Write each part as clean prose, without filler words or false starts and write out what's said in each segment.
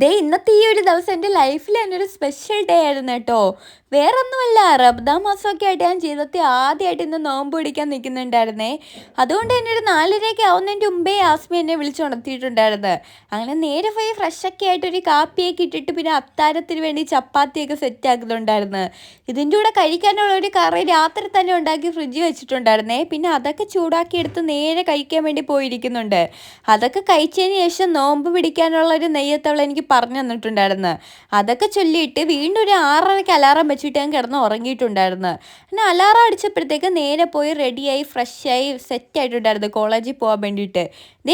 ഇന്നത്തെ ഈ ഒരു ദിവസം എൻ്റെ ലൈഫിൽ തന്നെ ഒരു സ്പെഷ്യൽ ഡേ ആയിരുന്നു കേട്ടോ. വേറൊന്നുമല്ല, റമദാൻ മാസമൊക്കെ ആയിട്ട് ഞാൻ ജീവിതത്തിൽ ആദ്യമായിട്ട് ഇന്ന് നോമ്പ് പിടിക്കാൻ നിൽക്കുന്നുണ്ടായിരുന്നേ. അതുകൊണ്ട് തന്നെ ഒരു 4:30 ആവുന്നതിൻ്റെ മുമ്പേ യാസ്മി എന്നെ വിളിച്ചുണർത്തിയിട്ടുണ്ടായിരുന്നു. അങ്ങനെ നേരെ പോയി ഫ്രഷൊക്കെ ആയിട്ട് ഒരു കാപ്പിയൊക്കെ ഇട്ടിട്ട് പിന്നെ അത്താഴത്തിന് വേണ്ടി ചപ്പാത്തിയൊക്കെ സെറ്റ് ആക്കുന്നുണ്ടായിരുന്നു. ഇതിൻ്റെ കൂടെ കഴിക്കാനുള്ള ഒരു കറി രാത്രി തന്നെ ഉണ്ടാക്കി ഫ്രിഡ്ജിൽ വെച്ചിട്ടുണ്ടായിരുന്നേ. പിന്നെ അതൊക്കെ ചൂടാക്കി എടുത്ത് നേരെ കഴിക്കാൻ വേണ്ടി പോയിരിക്കുന്നുണ്ട്. അതൊക്കെ കഴിച്ചതിന് ശേഷം നോമ്പ് പിടിക്കാനുള്ള ഒരു നെയ്യത്തവൾ എനിക്ക് പറഞ്ഞു തന്നിട്ടുണ്ടായിരുന്നു. അതൊക്കെ ചൊല്ലിയിട്ട് വീണ്ടും ഒരു 6:30 അലാറം വെച്ചിട്ട് ഞാൻ കിടന്ന് ഉറങ്ങിയിട്ടുണ്ടായിരുന്നു. പിന്നെ അലാറം അടിച്ചപ്പോഴത്തേക്ക് നേരെ പോയി റെഡിയായി ഫ്രഷായി സെറ്റ് ആയിട്ടുണ്ടായിരുന്നു കോളേജിൽ പോകാൻ വേണ്ടിയിട്ട്.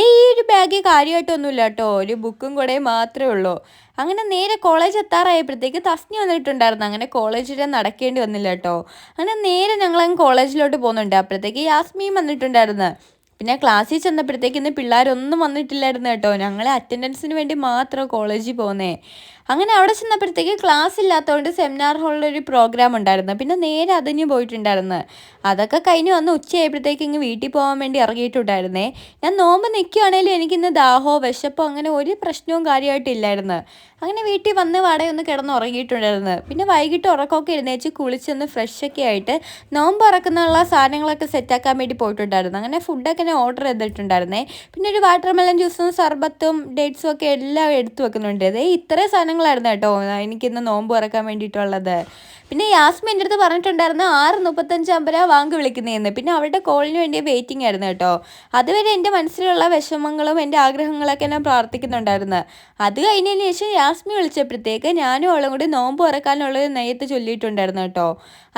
ഈ ഒരു ബാഗ് കാര്യമായിട്ടൊന്നുമില്ല കേട്ടോ, ഒരു ബുക്കും കൂടെ മാത്രമേ ഉള്ളൂ. അങ്ങനെ നേരെ കോളേജ് എത്താറായപ്പോഴത്തേക്ക് തസ്നി വന്നിട്ടുണ്ടായിരുന്നു. അങ്ങനെ കോളേജിൽ നടക്കേണ്ടി വന്നില്ല കേട്ടോ. അങ്ങനെ നേരെ ഞങ്ങളങ്ങ് കോളേജിലോട്ട് പോകുന്നുണ്ട്. അപ്പോഴത്തേക്ക് യാസ്മിയും വന്നിട്ടുണ്ടായിരുന്നു. പിന്നെ ക്ലാസ്സിൽ ചെന്നപ്പോഴത്തേക്ക് ഇന്ന് പിള്ളേരൊന്നും വന്നിട്ടില്ലായിരുന്നു കേട്ടോ. ഞങ്ങൾ അറ്റൻഡൻസിന് വേണ്ടി മാത്രം കോളേജിൽ പോകുന്നേ. അങ്ങനെ അവിടെ ചെന്നപ്പോഴത്തേക്ക് ക്ലാസ് ഇല്ലാത്തതുകൊണ്ട് സെമിനാർ ഹാളിലൊരു പ്രോഗ്രാം ഉണ്ടായിരുന്നു. പിന്നെ നേരെ അതിന് പോയിട്ടുണ്ടായിരുന്നു. അതൊക്കെ കഴിഞ്ഞ് വന്ന് ഉച്ചയായപ്പോഴത്തേക്ക് ഇങ്ങ് വീട്ടിൽ പോകാൻ വേണ്ടി ഇറങ്ങിയിട്ടുണ്ടായിരുന്നേ. ഞാൻ നോമ്പ് നിൽക്കുകയാണെങ്കിലും എനിക്കിന്ന് ദാഹമോ വിശപ്പോ അങ്ങനെ ഒരു പ്രശ്നവും കാര്യമായിട്ടില്ലായിരുന്നു. അങ്ങനെ വീട്ടിൽ വന്ന് വടയൊന്ന് കിടന്ന് ഉറങ്ങിയിട്ടുണ്ടായിരുന്നു. പിന്നെ വൈകിട്ട് ഉറക്കമൊക്കെ എഴുന്നേച്ച് കുളിച്ചൊന്ന് ഫ്രഷൊക്കെ ആയിട്ട് നോമ്പ് തുറക്കുന്നുള്ള സാധനങ്ങളൊക്കെ സെറ്റാക്കാൻ വേണ്ടി പോയിട്ടുണ്ടായിരുന്നു. അങ്ങനെ ഫുഡൊക്കെ ഞാൻ ഓർഡർ ചെയ്തിട്ടുണ്ടായിരുന്നേ. പിന്നെ ഒരു വാട്ടർമെലൺ ജ്യൂസും സർബത്തും ഡേറ്റ്സും ഒക്കെ എല്ലാം എടുത്തു വെക്കുന്നുണ്ട്. ഇത്രയും സാധനങ്ങളായിരുന്നു കേട്ടോ എനിക്കിന്ന് നോമ്പ് തുറക്കാൻ വേണ്ടിയിട്ടുള്ളത്. പിന്നെ യാസ്മി എൻ്റെ അടുത്ത് പറഞ്ഞിട്ടുണ്ടായിരുന്നു 6:35 ആകുമ്പോഴാണ് വാങ്ക് വിളിക്കുന്നതെന്ന്. പിന്നെ അവളുടെ കോളിന് വേണ്ടി വെയിറ്റിംഗ് ആയിരുന്നു കേട്ടോ. അതുവരെ എൻ്റെ മനസ്സിലുള്ള വിഷമങ്ങളും എൻ്റെ ആഗ്രഹങ്ങളൊക്കെ ഞാൻ പ്രാർത്ഥിക്കുന്നുണ്ടായിരുന്നു. അത് കഴിഞ്ഞതിന് ശേഷം യാസ്മി വിളിച്ചപ്പോഴത്തേക്ക് ഞാനും അവളും കൂടി നോമ്പ് തുറക്കാനുള്ളൊരു നെയ്യത്ത് ചൊല്ലിയിട്ടുണ്ടായിരുന്നു കേട്ടോ.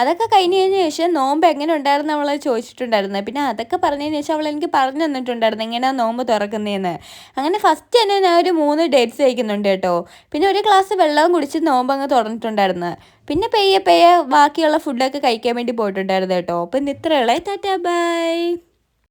അതൊക്കെ കഴിഞ്ഞതിന് ശേഷം നോമ്പ് എങ്ങനെ ഉണ്ടായിരുന്നു അവൾ ചോദിച്ചിട്ടുണ്ടായിരുന്നു. പിന്നെ അതൊക്കെ പറഞ്ഞതിന് ശേഷം അവൾ എനിക്ക് പറഞ്ഞു തന്നിട്ടുണ്ടായിരുന്നു എങ്ങനെയാണ് നോമ്പ് തുറക്കുന്നതെന്ന്. അങ്ങനെ ഫസ്റ്റ് തന്നെ ഞാൻ ഒരു 3 ഡേറ്റ്സ് കഴിക്കുന്നുണ്ട് കേട്ടോ. പിന്നെ ഒരു ഗ്ലാസ് വെള്ളവും കുടിച്ച് നോമ്പ് അങ്ങ് തുറന്നിട്ടുണ്ടായിരുന്നു. പിന്നെ പെയ്യെ പെയ്യെ ബാക്കിയുള്ള ഫുഡൊക്കെ കഴിക്കാൻ വേണ്ടി പോയിട്ടുണ്ടായിരുന്നു കേട്ടോ. അപ്പം ഇന്ന് ഇത്രയുള്ളേ. Tata bye.